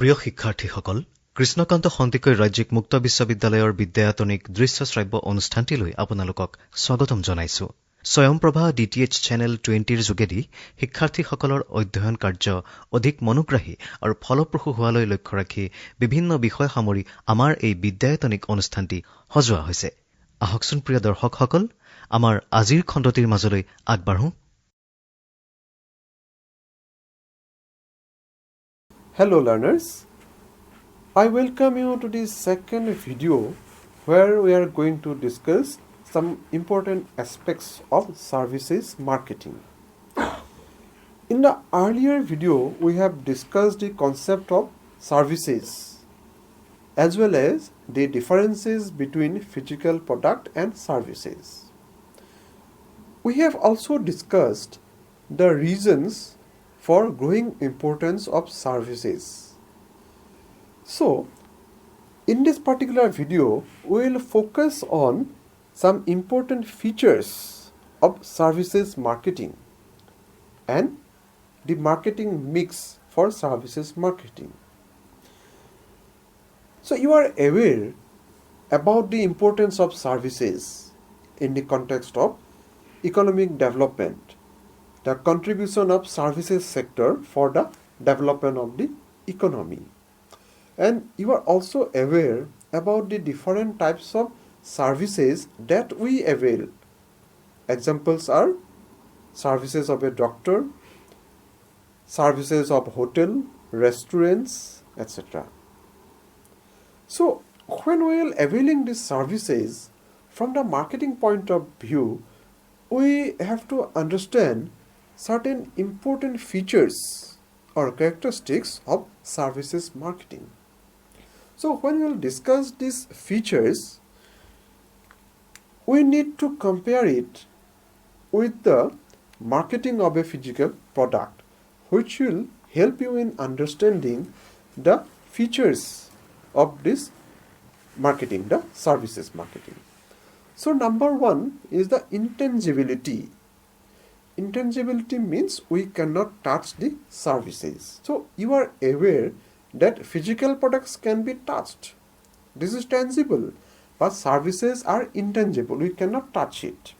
প্ৰিয় শিক্ষাৰ্থীসকল, কৃষ্ণকান্ত সন্দিকৈ ৰাজ্যিক মুক্ত বিশ্ববিদ্যালয়ৰ বিদ্যায়তনিক দৃশ্য শ্ৰাব্য অনুষ্ঠানটিলৈ আপোনালোকক স্বাগতম জনাইছো। স্বয়ং প্ৰভা DTH চেনেল 20ৰ যোগেদি শিক্ষাৰ্থীসকলৰ অধ্যয়ন কাৰ্য অধিক মনোগ্ৰাহী আৰু ফলপ্ৰসূ হোৱালৈ লক্ষ্য ৰাখি বিভিন্ন বিষয় সামৰি আমাৰ এই বিদ্যায়তনিক অনুষ্ঠানটি সজোৱা হৈছে। আহকচোন প্ৰিয় দৰ্শকসকল, আমাৰ আজিৰ খণ্ডটিৰ মাজলৈ আগবাঢ়ো। Hello learners, I welcome you to this second video where we are going to discuss some important aspects of services marketing. In the earlier video, we have discussed the concept of services as well as the differences between physical product and services. We have also discussed the reasons for growing importance of services. So, in this particular video, we will focus on some important features of services marketing and the marketing mix for services marketing. So, you are aware about the importance of services in the context of economic development, the contribution of services sector for the development of the economy. And you are also aware about the different types of services that we avail. Examples are services of a doctor, services of hotel, restaurants, etc. So, when we are availing these services from the marketing point of view, we have to understand certain important features or characteristics of services marketing. So when we will discuss these features, we need to compare it with the marketing of a physical product, which will help you in understanding the features of this marketing, the services marketing. So number one is the intangibility. Intangibility means we cannot touch the services. So you are aware that physical products can be touched. This is tangible, but services are intangible. We cannot touch it.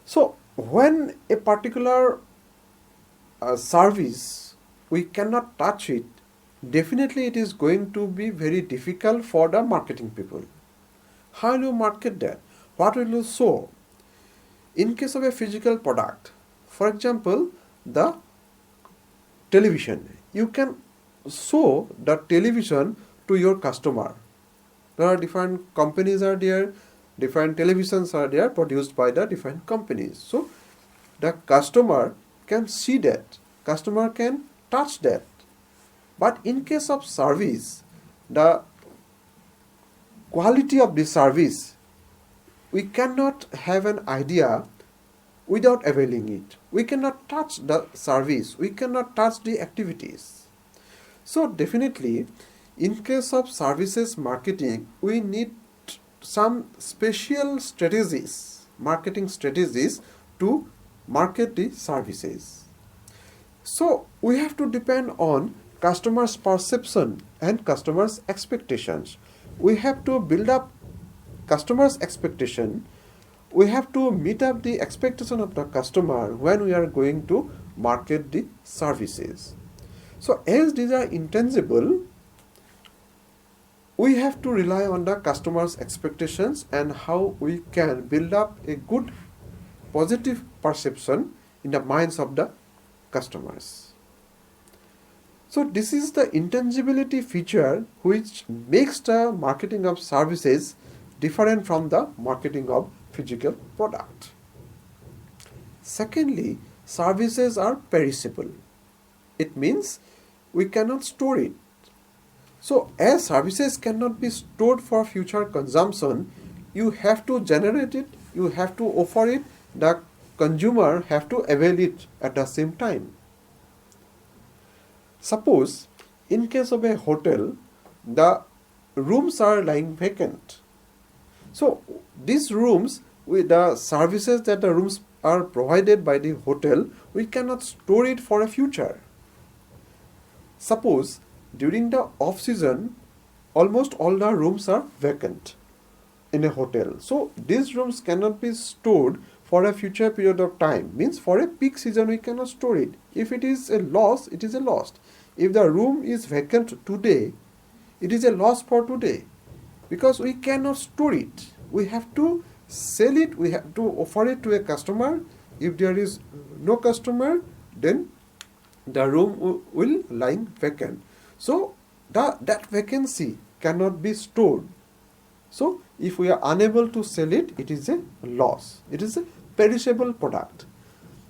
So when a particular service, we cannot touch it, definitely it is going to be very difficult for the marketing people. How will you market that? What will you show? In case of a physical product, for example, the television, you can show the television to your customer. There are different companies are there, different televisions are there produced by the different companies. So, the customer can see that, customer can touch that. But in case of service, the quality of the service, we cannot have an idea without availing it. We cannot touch the service. We cannot touch the activities. So definitely, in case of services marketing, we need some special strategies, marketing strategies to market the services. So we have to depend on customers' perception and customers' expectations. We have to build up customers' expectation. We have to meet up the expectation of the customer when we are going to market the services. So as these are intangible, we have to rely on the customer's expectations and how we can build up a good positive perception in the minds of the customers. So this is the intangibility feature which makes the marketing of services different from the marketing of physical product. Secondly, services are perishable. It means we cannot store it. So as services cannot be stored for future consumption, you have to generate it, you have to offer it, the consumer have to avail it at the same time. Suppose in case of a hotel, the rooms are lying vacant. So these rooms, with the services that the rooms are provided by the hotel, we cannot store it for a future. Suppose during the off-season, almost all the rooms are vacant in a hotel. So these rooms cannot be stored for a future period of time. Means for a peak season we cannot store it. If it is a loss, it is a loss. If the room is vacant today, it is a loss for today, because we cannot store it. We have to sell it, we have to offer it to a customer. If there is no customer, then the room will lying vacant. So that vacancy cannot be stored. So if we are unable to sell it, it is a loss. It is a perishable product.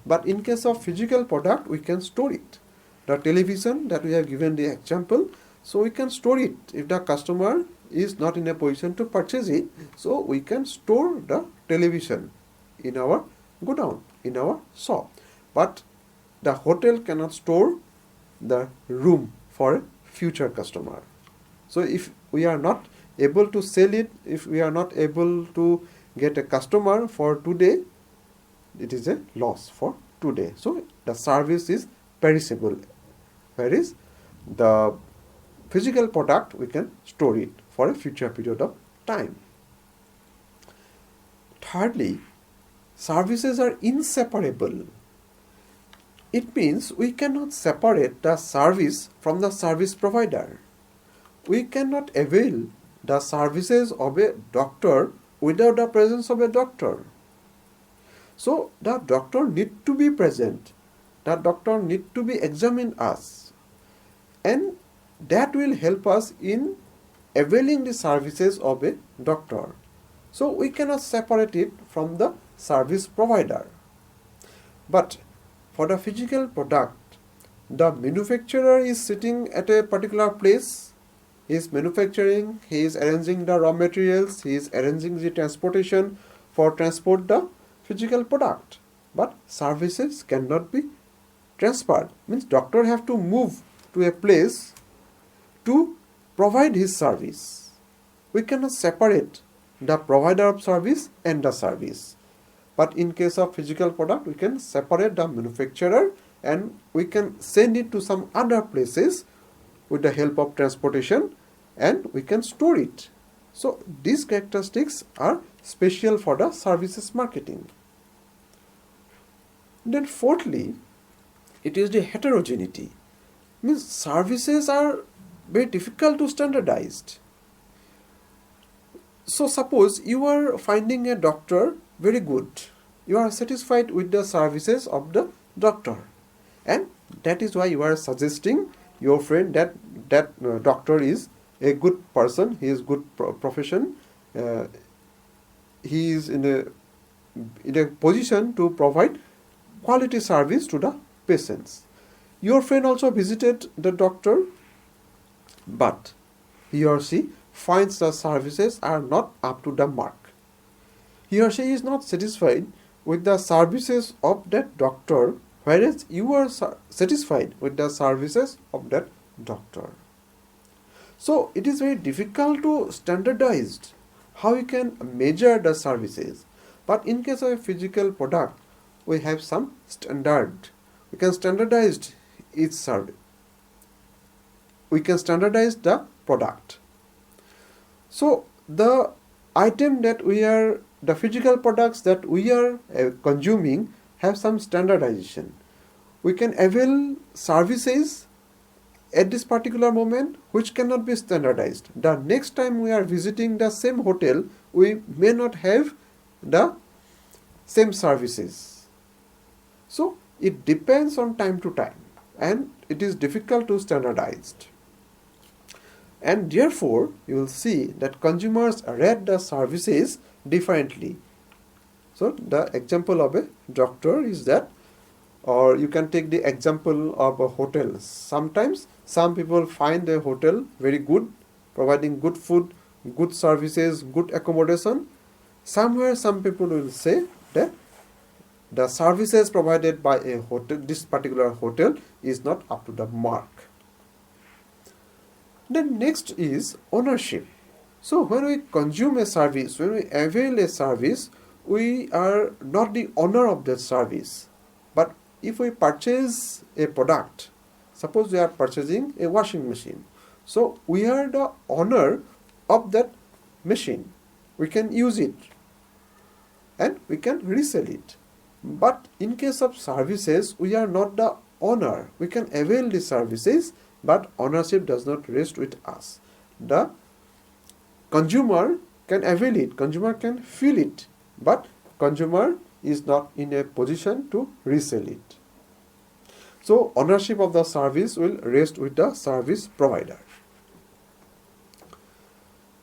But in case of physical product, we can store it. The television that we have given the example, so we can store it. If the customer is not in a position to purchase it, so we can store the television in our godown, in our shop. But the hotel cannot store the room for a future customer. So if we are not able to sell it, if we are not able to get a customer for today, it is a loss for today. So the service is perishable, whereas the physical product we can store it for a future period of time. Thirdly, services are inseparable. It means we cannot separate the service from the service provider. We cannot avail the services of a doctor without the presence of a doctor. So the doctor need to be present. The doctor need to be examine us, and that will help us in availing the services of a doctor. So we cannot separate it from the service provider. But for the physical product, the manufacturer is sitting at a particular place. He is manufacturing, he is arranging the raw materials, he is arranging the transportation for transport the physical product. But services cannot be transferred. Means doctor have to move to a place to provide his service. We cannot separate the provider of service and the service. But in case of physical product, we can separate the manufacturer and we can send it to some other places with the help of transportation, and we can store it. So these characteristics are special for the services marketing. Then fourthly, it is the heterogeneity. Means services are very difficult to standardize. So suppose you are finding a doctor very good. You are satisfied with the services of the doctor, and that is why you are suggesting your friend that doctor is a good person, he is good profession, he is in a position to provide quality service to the patients. Your friend also visited the doctor, but he or she finds the services are not up to the mark. He or she is not satisfied with the services of that doctor, whereas you are satisfied with the services of that doctor. So it is very difficult to standardize how you can measure the services. But in case of a physical product, we have some standard. We can standardize each service. We can standardize the product. So the item that the physical products that we are consuming have some standardization. We can avail services at this particular moment which cannot be standardized. The next time we are visiting the same hotel, we may not have the same services. So it depends on time to time, and it is difficult to standardize. And therefore, you will see that consumers rate the services differently. So the example of a doctor is that, or you can take the example of a hotel. Sometimes some people find a hotel very good, providing good food, good services, good accommodation. Somewhere some people will say that the services provided by a hotel, this particular hotel, is not up to the mark. Then next is ownership. So when we consume a service, when we avail a service, we are not the owner of that service. But if we purchase a product, suppose we are purchasing a washing machine. So we are the owner of that machine. We can use it and we can resell it. But in case of services, we are not the owner. We can avail the services, but ownership does not rest with us. The consumer can avail it, consumer can feel it, but consumer is not in a position to resell it. So ownership of the service will rest with the service provider.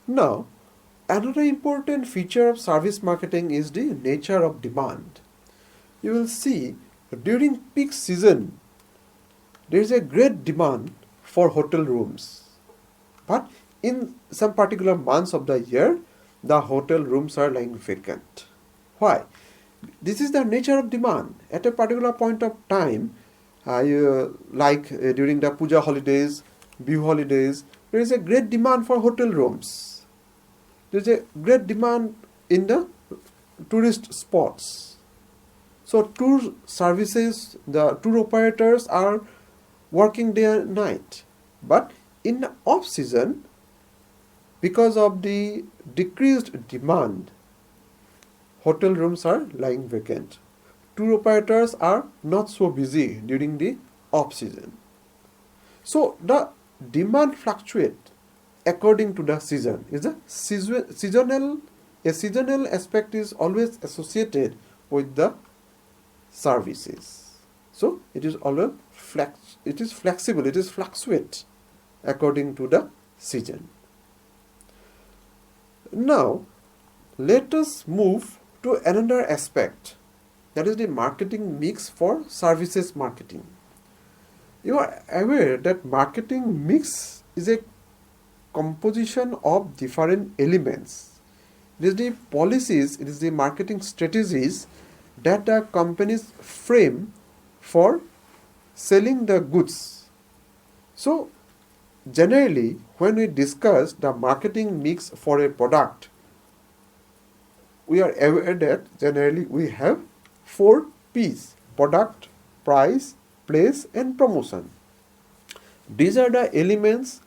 Now, another important feature of service marketing is the nature of demand. You will see during peak season, there is a great demand for hotel rooms. But in some particular months of the year, the hotel rooms are lying vacant. Why? This is the nature of demand. At a particular point of time, during the Puja holidays, Bihu holidays, there is a great demand for hotel rooms. There is a great demand in the tourist spots. So tour services, the tour operators are working day and night. But in the off season, because of the decreased demand, hotel rooms are lying vacant. Tour operators are not so busy during the off season. So the demand fluctuates according to the season. A seasonal aspect is always associated with the services. So it is always flexible, it is fluctuate according to the season. Now let us move to another aspect, that is the marketing mix for services marketing. You are aware that marketing mix is a composition of different elements. It is the policies, it is the marketing strategies that the companies frame for selling the goods. So generally, when we discuss the marketing mix for a product, we are aware that generally we have 4 P's: product, price, place and promotion. These are the elements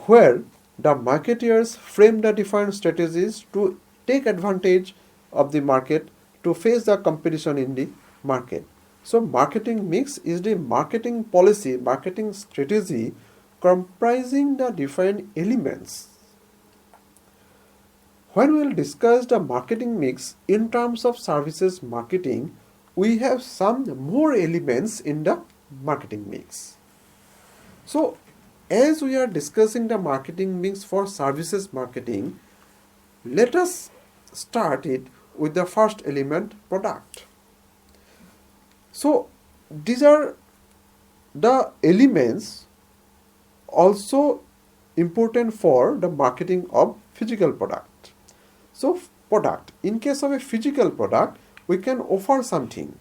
where the marketeers frame the different strategies to take advantage of the market, to face the competition in the market. So marketing mix is the marketing policy, marketing strategy comprising the different elements. When we will discuss the marketing mix in terms of services marketing, we have some more elements in the marketing mix. So as we are discussing the marketing mix for services marketing, let us start it with the first element, product. So these are the elements also important for the marketing of physical product. So product, in case of a physical product, we can offer something.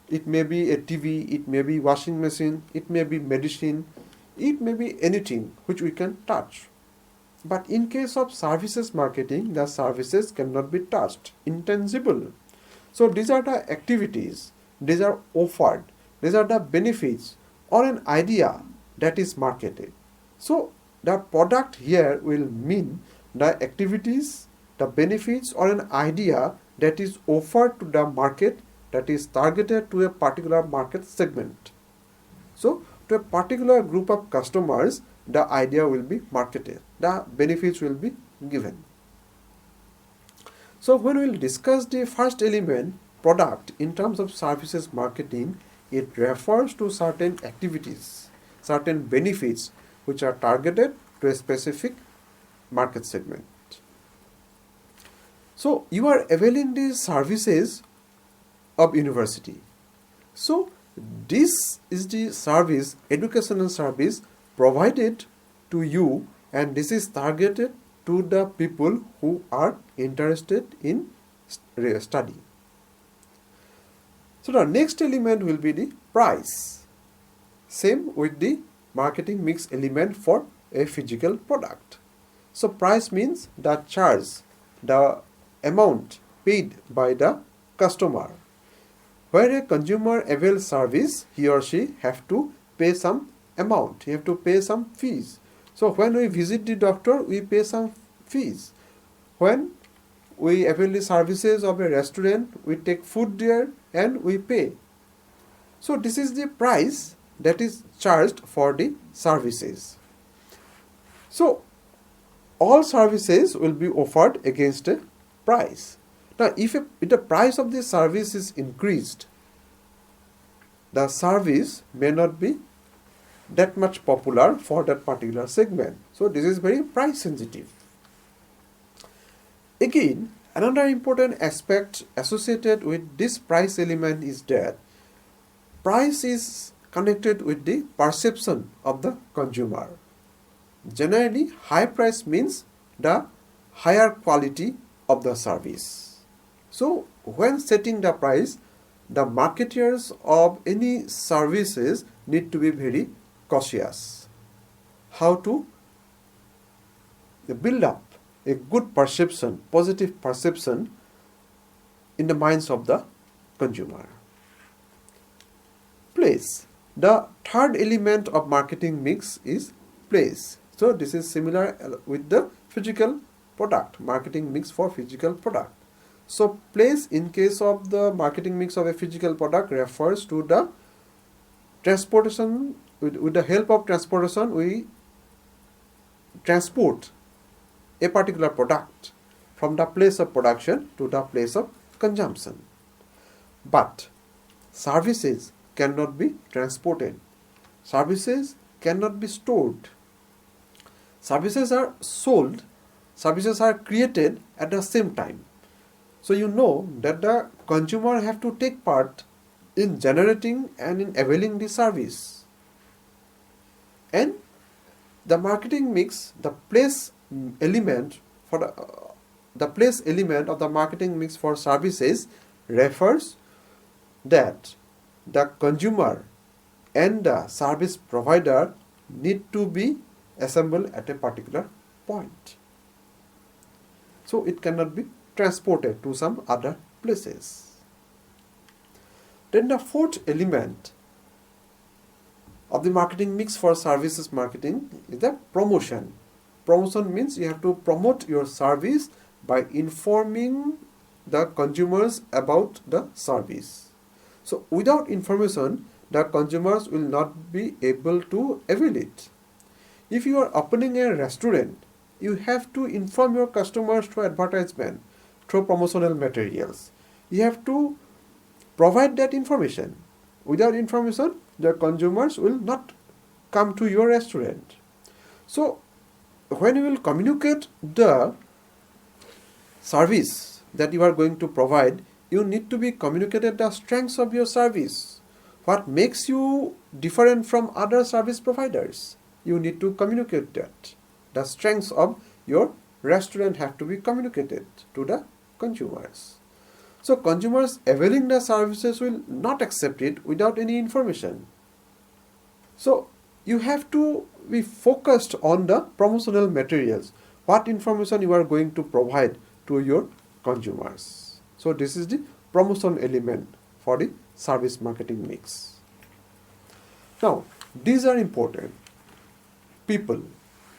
It may be a TV, it may be washing machine, it may be medicine, it may be anything which we can touch. But in case of services marketing, the services cannot be touched, intangible. So these are the activities, these are offered, these are the benefits or an idea that is marketed. So the product here will mean the activities, the benefits or an idea that is offered to the market, that is targeted to a particular market segment. So to a particular group of customers, the idea will be marketed, the benefits will be given. So when we will discuss the first element, product, in terms of services marketing, it refers to certain activities, certain benefits which are targeted to a specific market segment. So you are availing the services of university. So this is the service, educational service provided to you, and this is targeted to the people who are interested in study. So the next element will be the price. Same with the marketing mix element for a physical product. So price means the charge, the amount paid by the customer. Where a consumer avails service, he or she have to pay some amount. You have to pay some fees. So when we visit the doctor, we pay some fees. When we avail the services of a restaurant, we take food there and we pay. So this is the price that is charged for the services. So all services will be offered against a price. Now if the price of the service is increased, the service may not be that much popular for that particular segment. So this is very price sensitive. Again, another important aspect associated with this price element is that price is connected with the perception of the consumer. Generally, high price means the higher quality of the service. So when setting the price, the marketers of any services need to be very cautious. How to build up a good perception, positive perception in the minds of the consumer. Place. The third element of marketing mix is place. So this is similar with the physical product, marketing mix for physical product. So place in case of the marketing mix of a physical product refers to the transportation. With the help of transportation, we transport a particular product from the place of production to the place of consumption. But services cannot be transported. Services cannot be stored. Services are sold. Services are created at the same time. So you know that the consumer have to take part in generating and in availing the service. And the marketing mix, the place element for the place element of the marketing mix for services refers that the consumer and the service provider need to be assembled at a particular point. So it cannot be transported to some other places. Then the fourth element of the marketing mix for services marketing is the promotion. Promotion means you have to promote your service by informing the consumers about the service. So without information, the consumers will not be able to avail it. If you are opening a restaurant, you have to inform your customers through advertisement, through promotional materials. You have to provide that information. Without information, the consumers will not come to your restaurant. So when you will communicate the service that you are going to provide, you need to be communicated the strengths of your service. What makes you different from other service providers? You need to communicate that. The strengths of your restaurant have to be communicated to the consumers. So consumers availing the services will not accept it without any information. So you have to be focused on the promotional materials. What information you are going to provide to your consumers. So this is the promotion element for the service marketing mix. Now, these are important. People.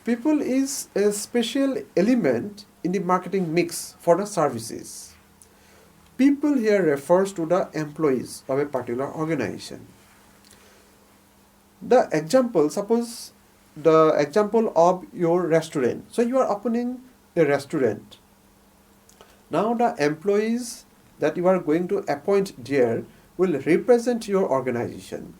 People is a special element in the marketing mix for the services. People here refers to the employees of a particular organization. The example, suppose the example of your restaurant. So you are opening a restaurant. Now the employees that you are going to appoint there will represent your organization.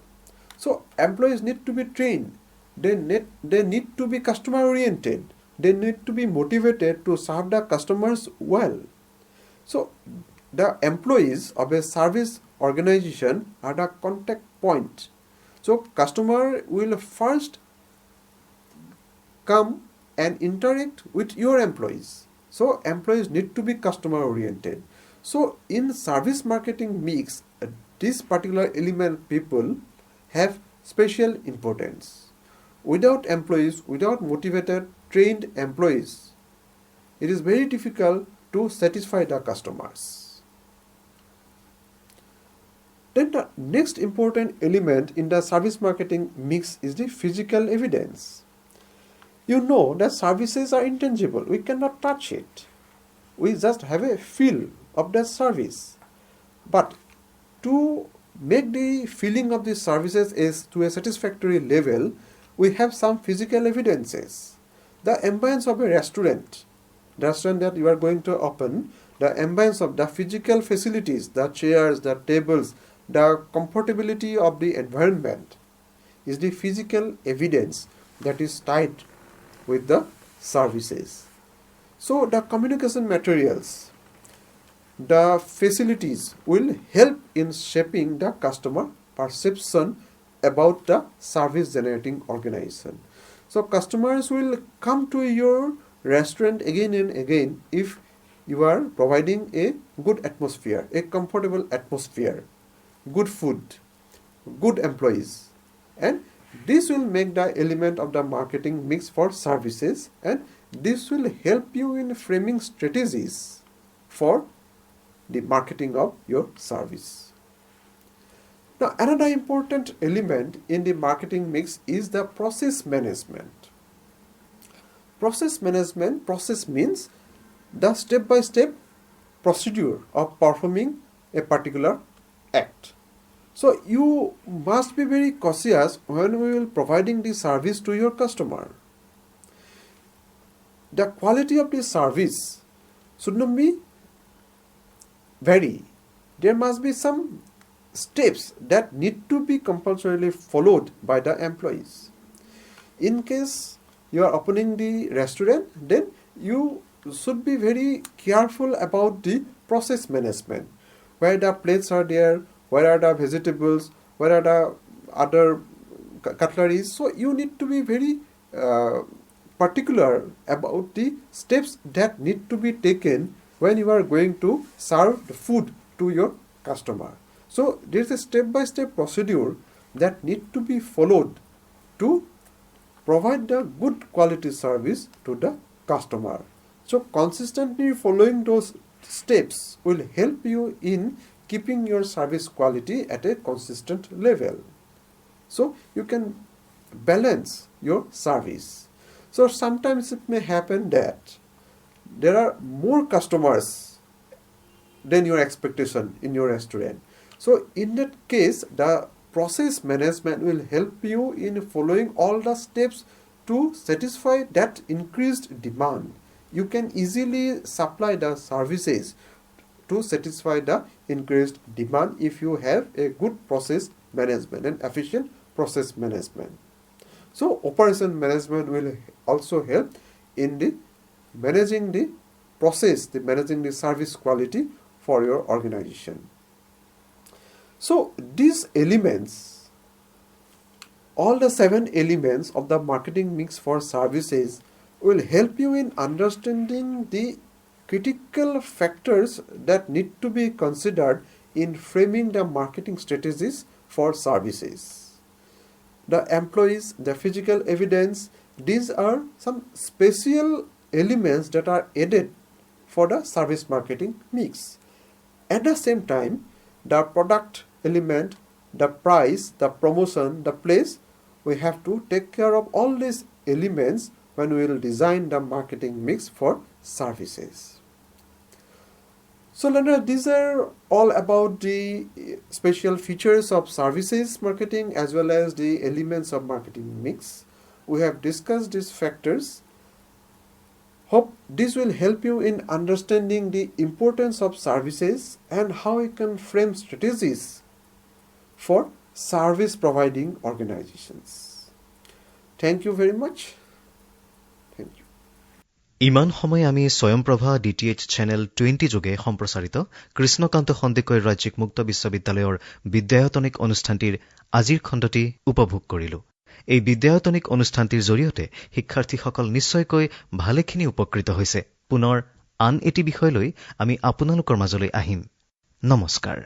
So employees need to be trained. They need to be customer oriented. They need to be motivated to serve the customers well. So the employees of a service organization are the contact point. So customer will first come and interact with your employees. So employees need to be customer oriented. So in service marketing mix, this particular element people have special importance. Without employees, without motivated, trained employees, it is very difficult to satisfy the customers. Then the next important element in the service marketing mix is the physical evidence. You know that services are intangible. We cannot touch it. We just have a feel of that service. But to make the feeling of the services is to a satisfactory level, we have some physical evidences. The ambience of a restaurant, the restaurant that you are going to open, the ambience of the physical facilities, the chairs, the tables, the comfortability of the environment is the physical evidence that is tied with the services. So the communication materials, the facilities will help in shaping the customer perception about the service generating organization. So customers will come to your restaurant again and again if you are providing a good atmosphere, a comfortable atmosphere, good food, good employees, and this will make the element of the marketing mix for services, and this will help you in framing strategies for the marketing of your service. Now, another important element in the marketing mix is the process management. Process means the step-by-step procedure of performing a particular act. So you must be very cautious when we will providing the service to your customer. The quality of the service should not be vary. There must be some steps that need to be compulsorily followed by the employees. In case you are opening the restaurant, then you should be very careful about the process management. Where the plates are there, where are the vegetables, where are the other cutleries. So you need to be very particular about the steps that need to be taken when you are going to serve the food to your customer. So there is a step-by-step procedure that need to be followed to provide the good quality service to the customer. So consistently following those steps will help you in keeping your service quality at a consistent level. So you can balance your service. So sometimes it may happen that there are more customers than your expectation in your restaurant. So in that case, the process management will help you in following all the steps to satisfy that increased demand. You can easily supply the services to satisfy the increased demand if you have a good process management and efficient process management. So operation management will also help in the managing the process, managing the service quality for your organization. So these elements, all the 7 elements of the marketing mix for services will help you in understanding the critical factors that need to be considered in framing the marketing strategies for services. The employees, the physical evidence, these are some special elements that are added for the service marketing mix. At the same time, the product element, the price, the promotion, the place, we have to take care of all these elements when we will design the marketing mix for services. So Leonard, these are all about the special features of services marketing as well as the elements of marketing mix. We have discussed these factors. Hope this will help you in understanding the importance of services and how you can frame strategies for service providing organizations. Thank you very much. Thank you. ইমান সময় আমি স্বয়ংপ্ৰভা DTH channel 20 যোগে সম্প্ৰচাৰিত কৃষ্ণকান্ত সন্দিকৈ ৰাজ্যিক মুক্ত বিশ্ববিদ্যালয়ৰ বিদ্যায়তনিক অনুষ্ঠানটিৰ আজিৰ খণ্ডটি উপভোগ কৰিলো। এই বিদ্যায়তনিক অনুষ্ঠানটিৰ জৰিয়তে শিক্ষাৰ্থীসকল নিশ্চয়কৈ ভালেখিনি উপকৃত হৈছে। পুনৰ আন এটি বিষয় লৈ আমি আপোনালোকৰ মাজলৈ আহিম। নমস্কাৰ।